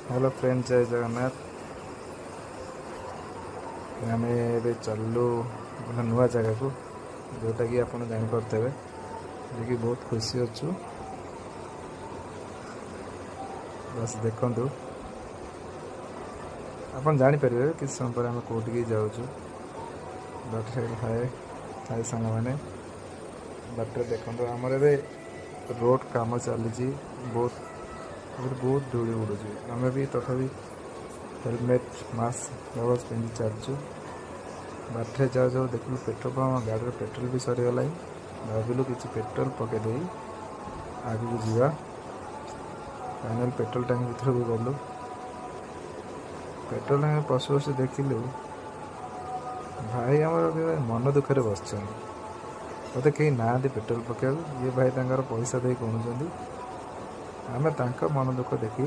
Hello friend, जय जगन्नाथ। आम ए चलू गोटे नुआ जगह को जोटा कि आप जापे कि बहुत खुशी अच्छु। बस देखु आप जापर किस समय पर आम कौटिकी जाऊँ। बाटे हाय हाय सांग मैंने बाटे देखो आमर ए रोड काम चली बहुत बहुत धूली उड़ू। आम भी तथापि हेलमेट मास्क गलज पिंधि चलचु। बाटे जाऊ जाऊ देखलु पेट्रोल पंप गाड़ी पेट्रोल भी सरीगला। भाविलु किसी पेट्रोल पकईदे आगे जावा। फाइनाल पेट्रोल टैंक भर भी गलु। पेट्रोल टैंक पशु पशु देखिलु भाई आमर मन दुखे बस मत कहीं ना पेट्रोल पकेबू। ये भाई पैसा दे किणुंट आम मन दुख देखी